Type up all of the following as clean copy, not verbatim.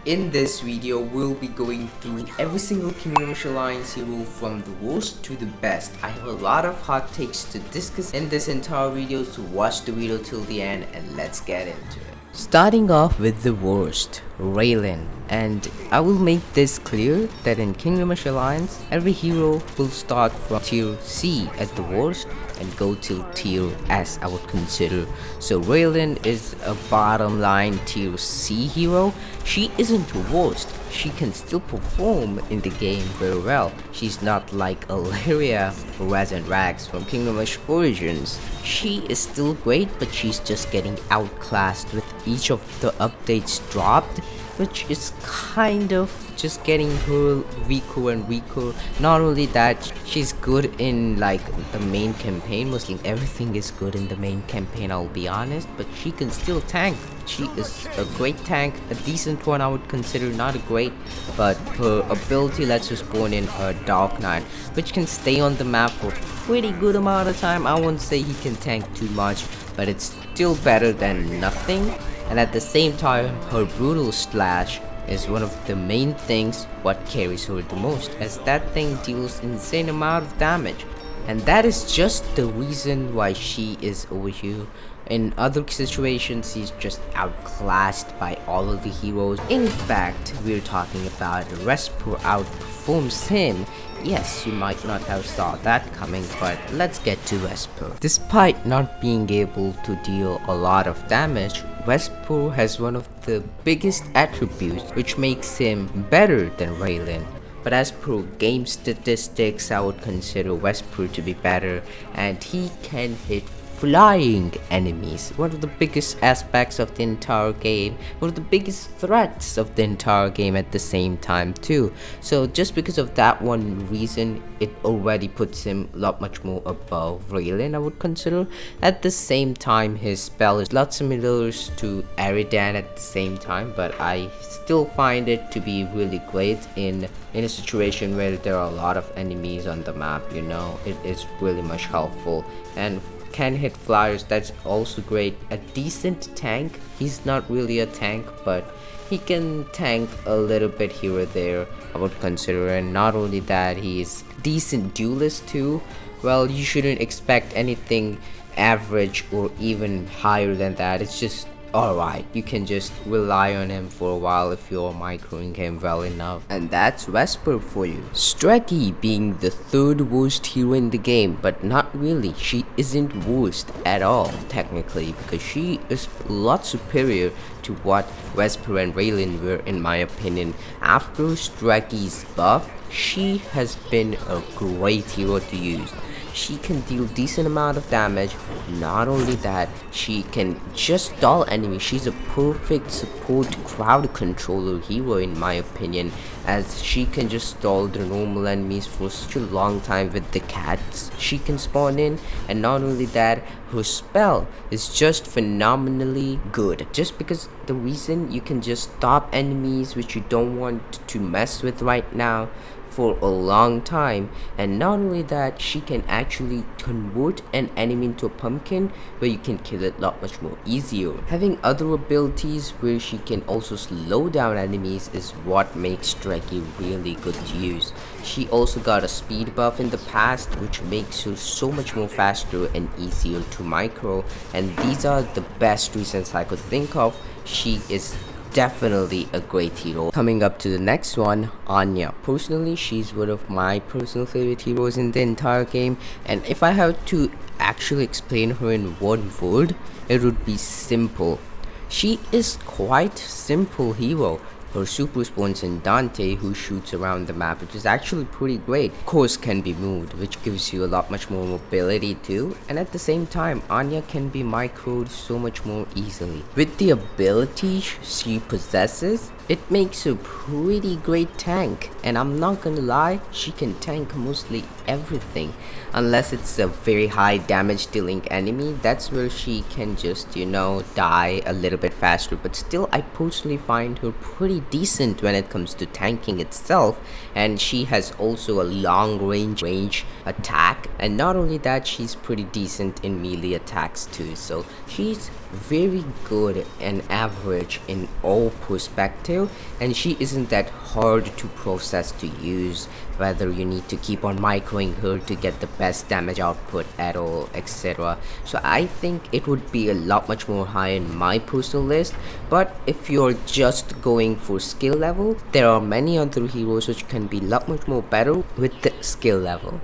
In this video, we'll be going through every single Kingdom Alliance hero from the worst to the best. I have a lot of hot takes to discuss in this entire video, so watch the video till the end and let's get into it. Starting off with the worst, Raelyn, and I will make this clear that in Kingdom Alliance, every hero will start from tier C at the worst and go till tier S, I would consider. So Raelyn is a bottom line tier C hero. She isn't the worst, she can still perform in the game very well. She's not like Alaria or Razan Rags from Kingdom Rush Origins. She is still great, but she's just getting outclassed with each of the updates dropped, which is kind of just getting her weaker and weaker. Not only that, she's good in like the main campaign. Mostly everything is good in the main campaign, I'll be honest, but she can still tank. She is a great tank, a decent one I would consider, not a great, but her ability lets her spawn in a Dark Knight, which can stay on the map for pretty good amount of time. I won't say he can tank too much, but it's still better than nothing. And at the same time, her brutal slash is one of the main things what carries her the most, as that thing deals insane amount of damage, and that is just the reason why she is over here. In other situations, he's just outclassed by all of the heroes. In fact, we're talking about Vesper outperforms him. Yes, you might not have saw that coming, but let's get to Vesper. Despite not being able to deal a lot of damage, Vesper has one of the biggest attributes which makes him better than Raelyn. But as per game statistics, I would consider Vesper to be better, and he can hit flying enemies, one of the biggest aspects of the entire game, one of the biggest threats of the entire game at the same time too. So just because of that one reason, it already puts him a lot much more above Raelyn, I would consider. At the same time, his spell is a lot similar to Eridan at the same time, but I still find it to be really great in a situation where there are a lot of enemies on the map. You know, it is really much helpful, and can hit flyers, that's also great. A decent tank, he's not really a tank, but he can tank a little bit here or there, I would consider. And not only that, he's decent duelist too. Well, you shouldn't expect anything average or even higher than that. It's just alright, you can just rely on him for a while if you're microing him well enough. And that's Vesper for you. Stregi being the third worst hero in the game, but not really. She isn't worst at all technically, because she is a lot superior to what Vesper and Raelyn were, in my opinion. After Stregi's buff, she has been a great hero to use. She can deal decent amount of damage. Not only that, she can just stall enemies. She's a perfect support crowd controller hero in my opinion, as she can just stall the normal enemies for such a long time with the cats she can spawn in. And not only that, her spell is just phenomenally good, just because the reason you can just stop enemies which you don't want to mess with right now for a long time. And not only that, she can actually convert an enemy into a pumpkin where you can kill it a lot much more easier. Having other abilities where she can also slow down enemies is what makes Stregi really good to use. She also got a speed buff in the past, which makes her so much more faster and easier to micro, and these are the best reasons I could think of. She is definitely a great hero. Coming up to the next one, Anya. Personally, she's one of my personal favorite heroes in the entire game, and if I have to actually explain her in one word, it would be simple. She is quite simple hero. Her super spawns in Dante, who shoots around the map, which is actually pretty great. Of course, can be moved, which gives you a lot much more mobility too. And at the same time, Anya can be microed so much more easily. With the ability she possesses, it makes her pretty great tank. And I'm not gonna lie, she can tank mostly everything. Unless it's a very high damage dealing enemy, that's where she can just, you know, die a little bit faster. But still, I personally find her pretty decent when it comes to tanking itself. And she has also a long range attack. And not only that, she's pretty decent in melee attacks too. So she's very good and average in all perspectives. versatile, and she isn't that hard to process to use, whether you need to keep on microing her to get the best damage output at all, etc. So I think it would be a lot much more high in my personal list. But if you're just going for skill level, there are many other heroes which can be a lot much more better with the skill level.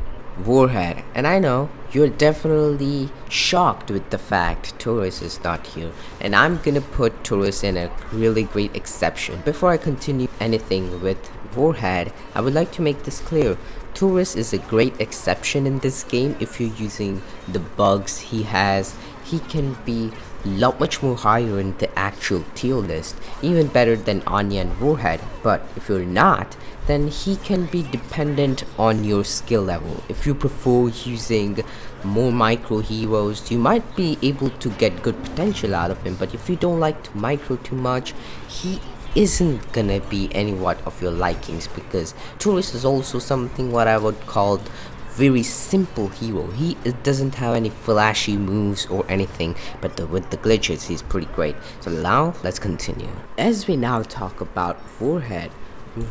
Warhead, and I know you're definitely shocked with the fact Torres is not here, and I'm gonna put Torres in a really great exception. Before I continue anything with Warhead, I would like to make this clear. Torres is a great exception in this game if you're using the bugs he has. He can be a lot much more higher in the actual tier list, even better than Anya and Warhead. But if you're not, then he can be dependent on your skill level. If you prefer using more micro heroes, you might be able to get good potential out of him. But if you don't like to micro too much, he isn't gonna be anywhat of your likings, because Torres is also something what I would call very simple hero. He doesn't have any flashy moves or anything, but with the glitches he's pretty great. So now let's continue. As we now talk about Warhead,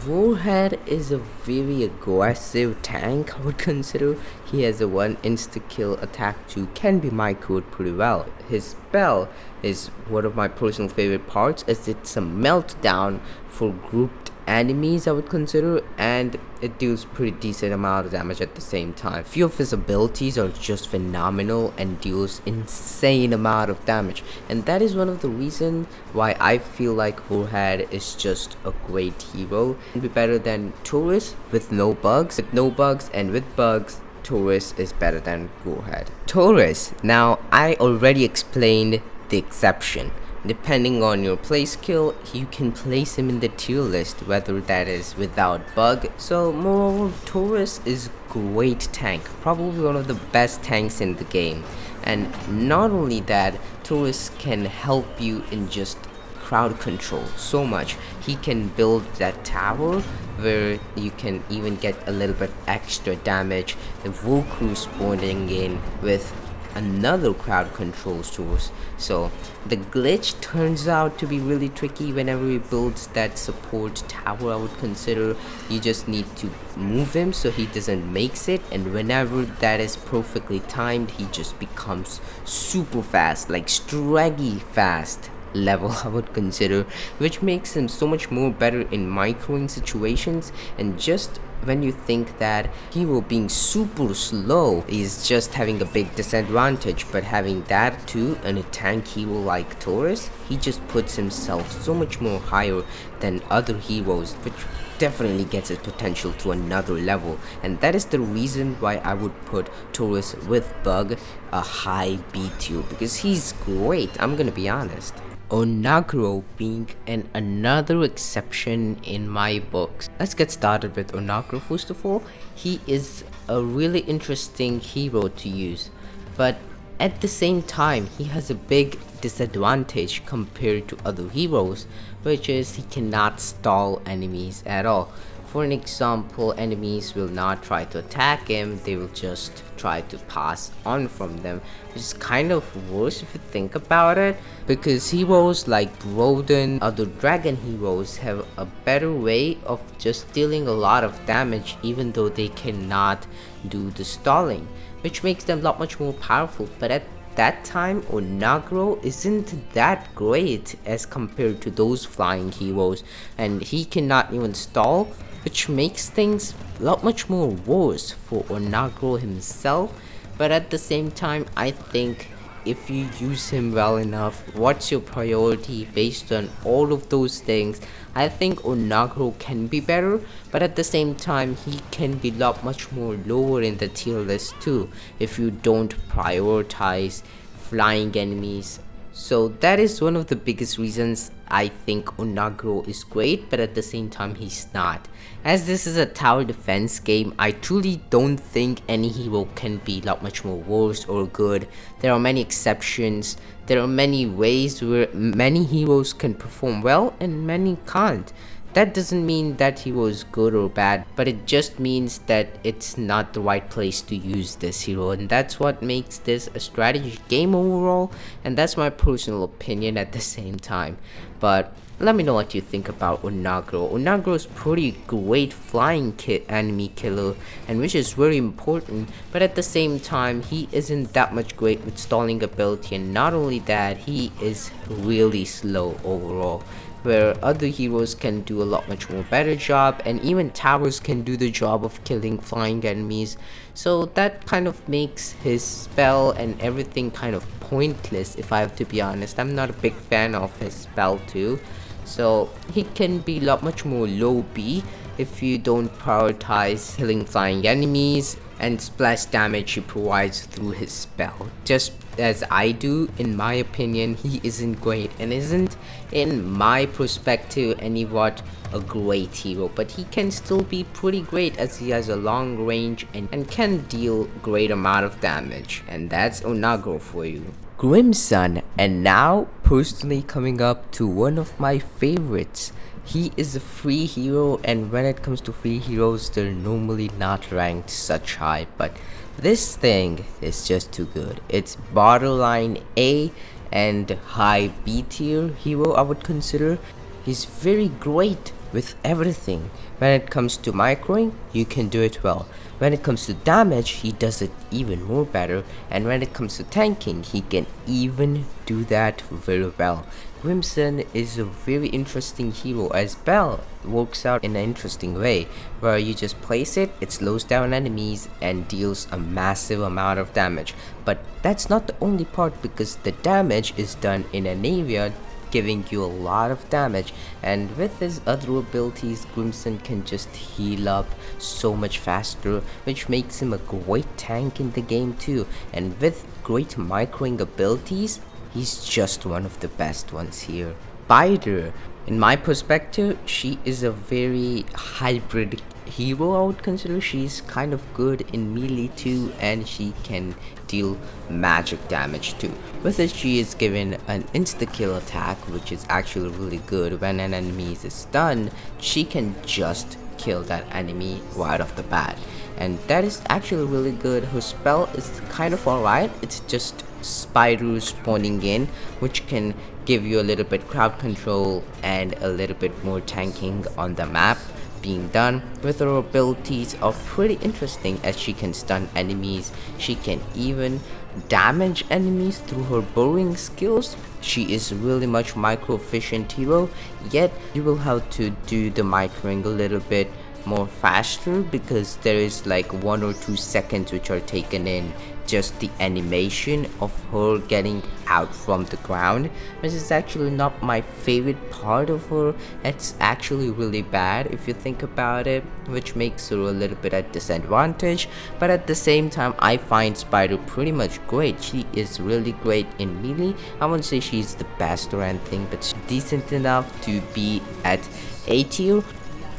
Warhead is a very aggressive tank, I would consider. He has a 1 insta-kill attack 2, can be microed pretty well. His spell is one of my personal favorite parts, as it's a meltdown for grouped enemies, I would consider, and it deals pretty decent amount of damage at the same time. Few of his abilities are just phenomenal and deals insane amount of damage, and that is one of the reasons why I feel like Warhead is just a great hero and be better than Torres with no bugs. With no bugs and with bugs, Torres is better than Warhead. Torres, now I already explained the exception. Depending on your play skill, you can place him in the tier list, whether that is without bug. So moreover, Torres is great tank, probably one of the best tanks in the game. And not only that, Torres can help you in just crowd control so much. He can build that tower where you can even get a little bit extra damage. The Volcru spawning in with another crowd control source. So the glitch turns out to be really tricky whenever he builds that support tower, I would consider. You just need to move him so he doesn't makes it, and whenever that is perfectly timed, he just becomes super fast, like Stregi fast level, I would consider, which makes him so much more better in microing situations. And just when you think that hero being super slow is just having a big disadvantage, but having that too in a tank hero like Torres, he just puts himself so much more higher than other heroes, which definitely gets his potential to another level. And that is the reason why I would put Torres with bug a high B tier, because he's great, I'm gonna be honest. Onagro being another exception in my books. Let's get started with Onagro. First of all, he is a really interesting hero to use, but at the same time he has a big disadvantage compared to other heroes, which is he cannot stall enemies at all. For an example, enemies will not try to attack him, they will just try to pass on from them, which is kind of worse if you think about it, because heroes like Broden, other dragon heroes, have a better way of just dealing a lot of damage even though they cannot do the stalling, which makes them a lot much more powerful. But at that time, Onagro isn't that great as compared to those flying heroes, and he cannot even stall, which makes things a lot much more worse for Onagro himself. But at the same time, I think if you use him well enough, what's your priority based on all of those things, I think Onagro can be better. But at the same time, he can be a lot much more lower in the tier list too if you don't prioritize flying enemies. So that is one of the biggest reasons I think Onagro is great, but at the same time he's not. As this is a tower defense game, I truly don't think any hero can be a lot much more worse or good. There are many exceptions. There are many ways where many heroes can perform well and many can't. That doesn't mean that hero is good or bad, but it just means that it's not the right place to use this hero, and that's what makes this a strategy game overall, and that's my personal opinion at the same time. But Let me know what you think about Onagro. Onagro is pretty great flying enemy killer, and which is very important, but at the same time he isn't that much great with stalling ability, and not only that, he is really slow overall, where other heroes can do a lot much more better job, and even towers can do the job of killing flying enemies. So that kind of makes his spell and everything kind of pointless, if I have to be honest. I'm not a big fan of his spell too. So he can be a lot much more low B if you don't prioritize killing flying enemies and splash damage he provides through his spell. Just as I do, in my opinion, he isn't great and isn't, in my perspective, anywhat a great hero, but he can still be pretty great as he has a long range and can deal great amount of damage. And that's Onagro for you. Grimson, and now personally coming up to one of my favorites. He is a free hero, and when it comes to free heroes, they're normally not ranked such high, but this thing is just too good. It's borderline A and high B tier hero, I would consider. He's very great with everything. When it comes to microing, you can do it well. When it comes to damage, he does it even more better, and when it comes to tanking, he can even do that very well. Grimson is a very interesting hero, as Bell works out in an interesting way, where you just place it, it slows down enemies and deals a massive amount of damage. But that's not the only part, because the damage is done in an area giving you a lot of damage, and with his other abilities, Grimson can just heal up so much faster, which makes him a great tank in the game too. And with great microing abilities, he's just one of the best ones here. Spydyr, in my perspective, she is a very hybrid hero, I would consider. She's kind of good in melee too, and she can deal magic damage too. With it, she is given an insta-kill attack, which is actually really good. When an enemy is stunned, she can just kill that enemy right off the bat, and that is actually really good. Her spell is kind of alright. It's just Spydyr spawning in, which can give you a little bit crowd control and a little bit more tanking on the map being done. With her abilities are pretty interesting, as she can stun enemies, she can even damage enemies through her burrowing skills. She is really much micro efficient hero, yet you will have to do the microing a little bit more faster, because there is like 1 or 2 seconds which are taken in just the animation of her getting out from the ground, which is actually not my favorite part of her. It's actually really bad if you think about it, which makes her a little bit at disadvantage. But at the same time, I find Spydyr pretty much great. She is really great in melee. I won't say she's the best or anything, but she's decent enough to be at A tier,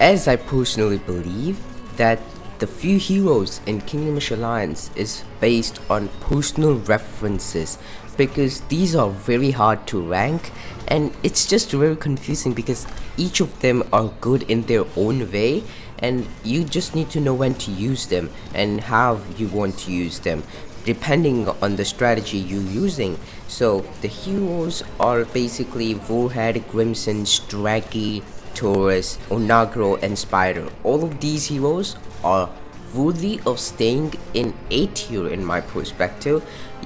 as I personally believe that the few heroes in Kingdomish Alliance is based on personal references, because these are very hard to rank, and it's just very confusing because each of them are good in their own way, and you just need to know when to use them and how you want to use them depending on the strategy you're using. So the heroes are basically Warhead, Grimson, Stregi, Torres, Onagro, and Spydyr. All of these heroes are worthy of staying in A tier in my perspective.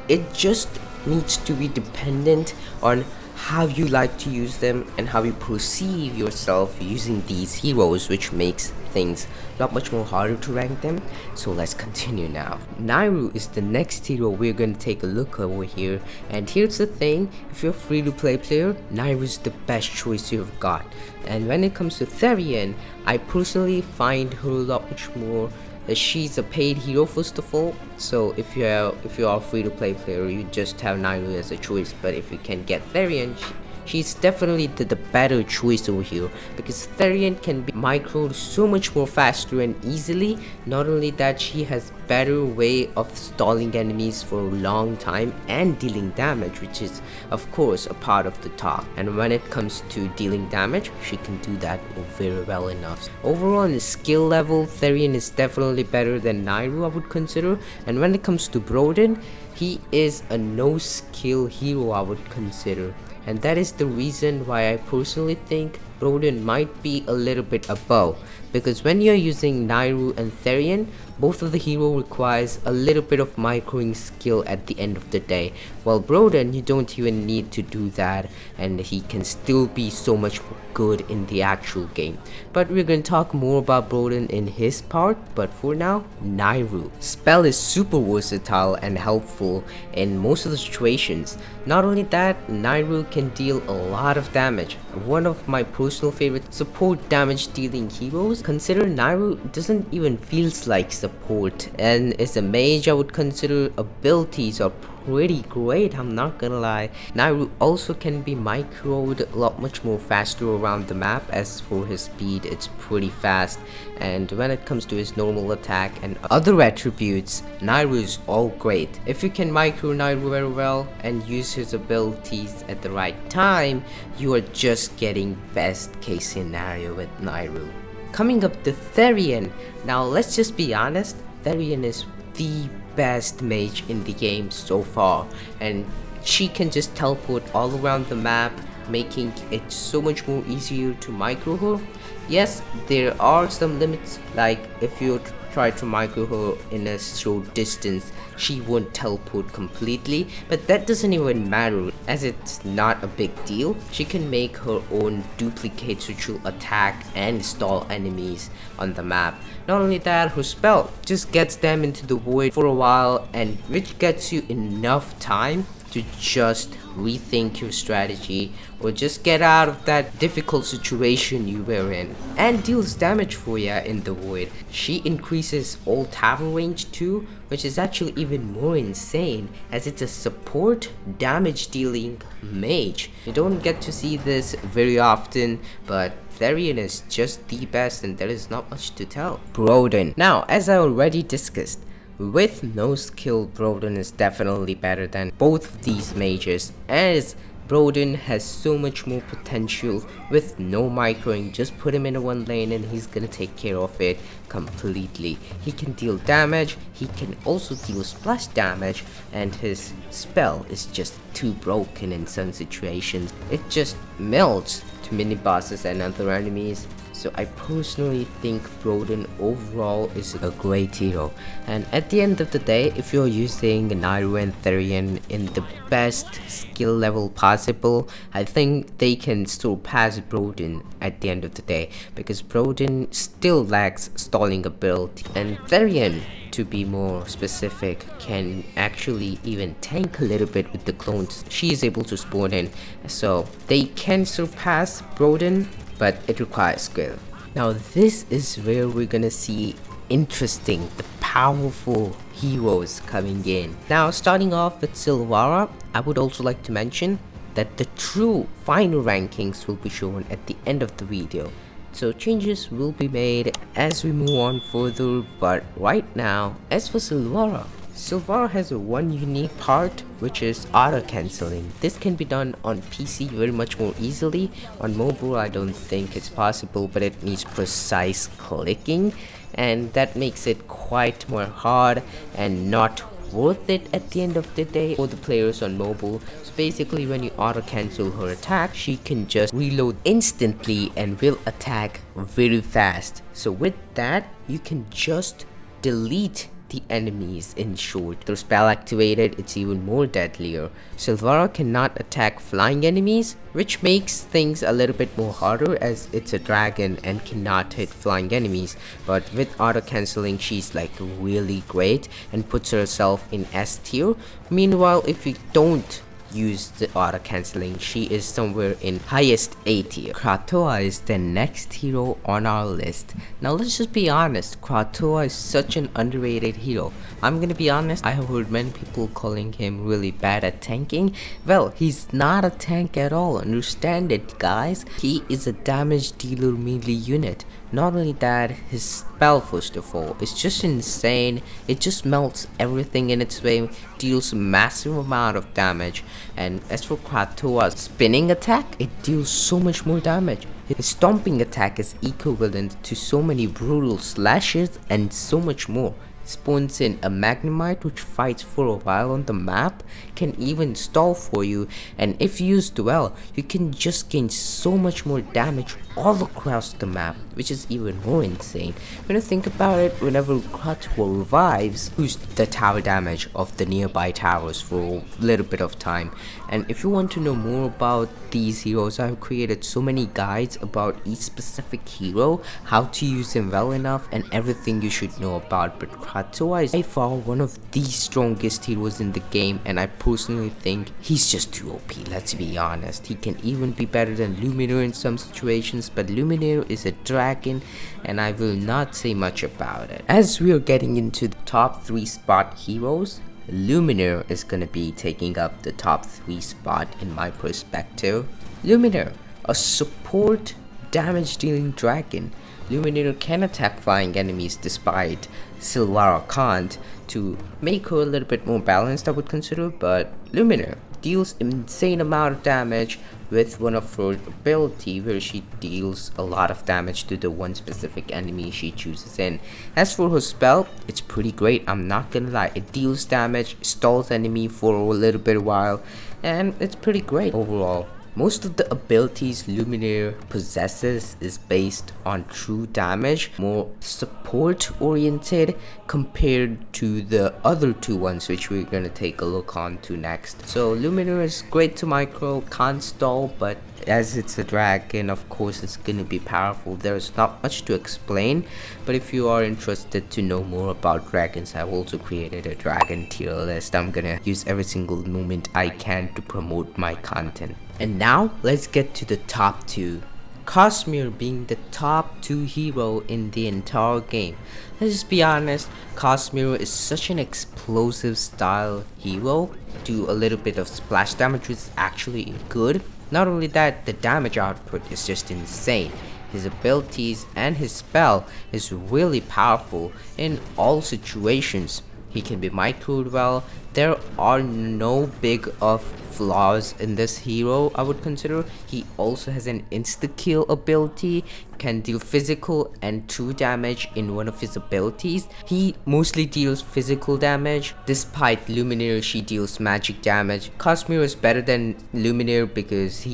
It just needs to be dependent on how you like to use them and how you perceive yourself using these heroes, which makes things a lot much more harder to rank them. So let's continue now. Nyru is the next hero we're going to take a look over here, and here's the thing: if you're a free-to-play player, Nyru is the best choice you've got. And when it comes to Therien, I personally find her a lot much more. She's a paid hero first of all, so if you are a free-to-play player, you just have Nyru as a choice. But if you can get Therien, she's definitely the better choice over here, because Therien can be microed so much more faster and easily. Not only that, she has better way of stalling enemies for a long time and dealing damage, which is of course a part of the talk. And when it comes to dealing damage, she can do that very well enough. Overall, on the skill level, Therien is definitely better than Nyru, I would consider. And when it comes to Broden, he is a no skill hero, I would consider. and that is the reason why I personally think Broden might be a little bit above, because when you're using Nyru and Therien, both of the hero requires a little bit of microing skill at the end of the day, while Broden, you don't even need to do that, and he can still be so much good in the actual game. But we're gonna talk more about Broden in his part, but for now, Nyru. Spell is super versatile and helpful in most of the situations. Not only that, Nyru can deal a lot of damage. One of my personal favorite support damage dealing heroes. Consider Nyru doesn't even feels like support, and as a mage I would consider abilities are pretty great, I'm not gonna lie. Nyru also can be microed a lot much more faster around the map. As for his speed, it's pretty fast, and when it comes to his normal attack and other attributes, Nyru is all great. If you can micro Nyru very well and use his abilities at the right time, you are just getting best case scenario with Nyru. Coming up to Therien. Now let's just be honest, Therien is the best mage in the game so far, and she can just teleport all around the map, making it so much more easier to micro her. Yes, there are some limits, like if you try to micro her in a short distance, she won't teleport completely, but that doesn't even matter as it's not a big deal. She can make her own duplicates which will attack and stall enemies on the map. Not only that, her spell just gets them into the void for a while, and which gets you enough time to just rethink your strategy or just get out of that difficult situation you were in, and deals damage for you in the void. She increases all tower range too, which is actually even more insane as it's a support damage dealing mage. You don't get to see this very often, but Therien is just the best and there is not much to tell. Broden. Now, as I already discussed, with no skill, Broden is definitely better than both of these mages, as Broden has so much more potential with no microing. Just put him in a one lane and he's gonna take care of it completely. He can deal damage, he can also deal splash damage, and his spell is just too broken in some situations. It just melts to mini bosses and other enemies. So I personally think Broden overall is a great hero, and at the end of the day, if you're using Nyru and Therien in the best skill level possible, I think they can surpass Broden at the end of the day, because Broden still lacks stalling ability, and Therien, to be more specific, can actually even tank a little bit with the clones she is able to spawn in, so they can surpass Broden, but it requires skill. Now this is where we're gonna see interesting, the powerful heroes coming in. Now starting off with Sylvara, I would also like to mention that the true final rankings will be shown at the end of the video. So changes will be made as we move on further, but right now, as for Sylvara has one unique part, which is auto cancelling. This can be done on PC very much more easily. On mobile I don't think it's possible, but it needs precise clicking, and that makes it quite more hard and not worth it at the end of the day for the players on mobile. So basically when you auto cancel her attack, she can just reload instantly and will attack very fast. So with that, you can just delete the enemies. In short, their spell activated, it's even more deadlier. Sylvara cannot attack flying enemies, which makes things a little bit more harder as it's a dragon and cannot hit flying enemies, but with auto cancelling she's like really great and puts herself in S tier. Meanwhile, if you don't use the auto cancelling, she is somewhere in highest A tier. Kratoa is the next hero on our list. Now let's just be honest, Kratoa is such an underrated hero. I'm gonna be honest, I have heard many people calling him really bad at tanking. Well, he's not a tank at all, understand it guys. He is a damage dealer melee unit. Not only that, his spell, first of all, is just insane. It just melts everything in its way, deals a massive amount of damage. And as for Kratoa's spinning attack, it deals so much more damage. His stomping attack is equivalent to so many brutal slashes and so much more. spawns in a Magnemite which fights for a while on the map, can even stall for you, and if used well, you can just gain so much more damage all across the map, which is even more insane. When you think about it, whenever Kratoa revives, boost the tower damage of the nearby towers for a little bit of time. And if you want to know more about these heroes, I've created so many guides about each specific hero, how to use him well enough, and everything you should know about. But Kratoa is by far one of the strongest heroes in the game, and I personally think he's just too OP, let's be honest. He can even be better than Lumenir in some situations, but Lumenir is a dragon and I will not say much about it. As we are getting into the top 3 spot heroes, Lumenir is gonna be taking up the top 3 spot in my perspective. Lumenir, a support damage dealing dragon. Lumenir can attack flying enemies despite Sylvara can't, to make her a little bit more balanced I would consider, but Lumenir deals insane amount of damage with one of her ability where she deals a lot of damage to the one specific enemy she chooses in. As for her spell, it's pretty great, I'm not gonna lie. It deals damage, stalls enemy for a little bit while, and it's pretty great overall. Most of the abilities Lumenir possesses is based on true damage, more support oriented compared to the other 2 ones which we're gonna take a look on to next. So Lumenir is great to micro, can't stall, but as it's a dragon, of course it's gonna be powerful. There's not much to explain, but if you are interested to know more about dragons, I've also created a dragon tier list. I'm gonna use every single moment I can to promote my content. And now let's get to the top 2. Kosmyr being the top 2 hero in the entire game. Let's just be honest, Kosmyr is such an explosive style hero. Do a little bit of splash damage, which is actually good. Not only that, the damage output is just insane. His abilities and his spell is really powerful in all situations. He can be microed well. There are no big of flaws in this hero I would consider. He also has an insta-kill ability, can deal physical and true damage in one of his abilities. He mostly deals physical damage, despite Lumenir she deals magic damage. Kosmyr is better than Lumenir because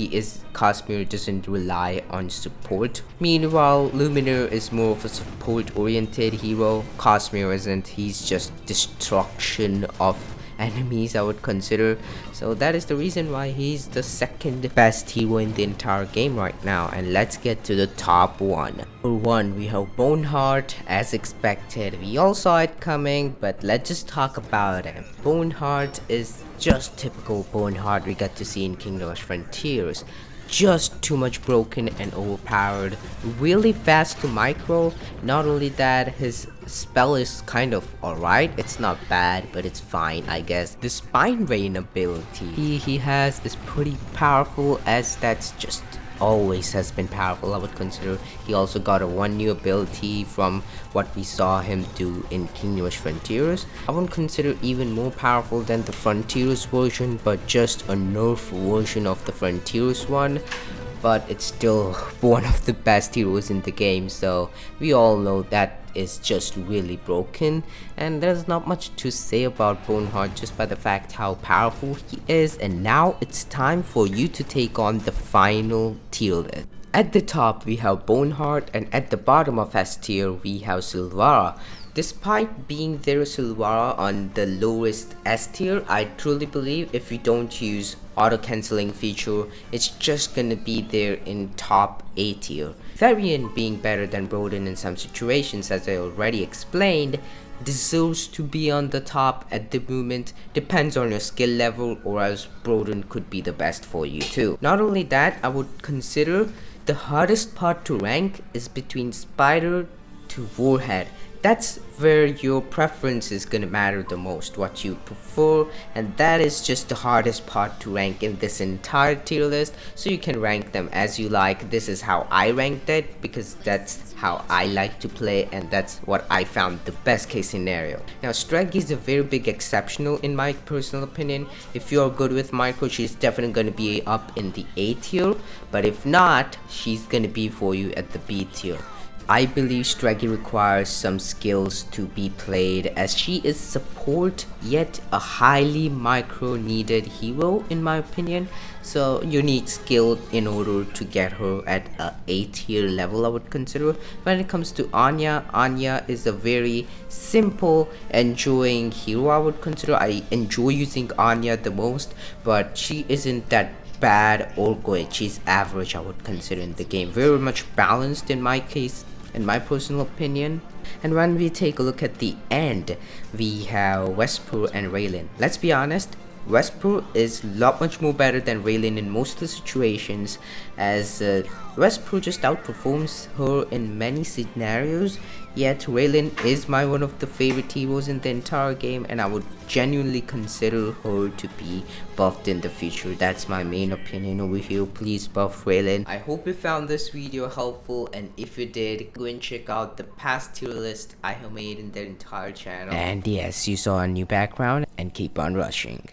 Kosmyr doesn't rely on support. Meanwhile, Lumenir is more of a support oriented hero. Kosmyr isn't, he's just destruction of enemies I would consider. So that is the reason why he's the second best hero in the entire game right now. And let's get to the top 1. For 1, we have Bonehart. As expected, we all saw it coming, but let's just talk about him. Bonehart is just typical Bonehart we got to see in Kingdom of Frontiers. Just too much broken and overpowered, really fast to micro. Not only that, his spell is kind of alright, it's not bad, but it's fine I guess. The Spine Rain ability he has is pretty powerful, as that's just always has been powerful I would consider. He also got a 1 new ability from what we saw him do in Kingdom of Frontiers. I wouldn't consider even more powerful than the Frontiers version, but just a nerf version of the Frontiers one. But it's still one of the best heroes in the game, so we all know that is just really broken, and there's not much to say about Bonehart just by the fact how powerful he is. And now it's time for you to take on the final tier list. At the top we have Bonehart, and at the bottom of S tier we have Sylvara. Despite being there Sylvara on the lowest S tier, I truly believe if you don't use auto cancelling feature, it's just gonna be there in top A tier. Therien being better than Broden in some situations, as I already explained, deserves to be on the top at the moment. Depends on your skill level, or else Broden could be the best for you too. Not only that, I would consider the hardest part to rank is between Spydyr to Warhead. That's where your preference is gonna matter the most, what you prefer, and that is just the hardest part to rank in this entire tier list. So you can rank them as you like. This is how I ranked it because that's how I like to play, and that's what I found the best case scenario. Now Stregi is a very big exceptional in my personal opinion. If you are good with micro, she's definitely gonna be up in the A tier, but if not, she's gonna be for you at the B tier. I believe Stregi requires some skills to be played, as she is support yet a highly micro needed hero in my opinion. So you need skill in order to get her at a A tier level, I would consider. When it comes to Anya, Anya is a very simple, enjoying hero, I would consider. I enjoy using Anya the most, but she isn't that bad or good. She's average, I would consider, in the game. Very much balanced in my case, in my personal opinion. And when we take a look at the end, we have Vesper and Raelyn. Let's be honest, Vesper is a lot much more better than Raelyn in most of the situations, as Vesper just outperforms her in many scenarios. Yet Raelyn is my one of the favorite heroes in the entire game, and I would genuinely consider her to be buffed in the future. That's my main opinion over here. Please buff Raelyn. I hope you found this video helpful, and if you did, go and check out the past tier list I have made in the entire channel. And yes, you saw a new background, and keep on rushing.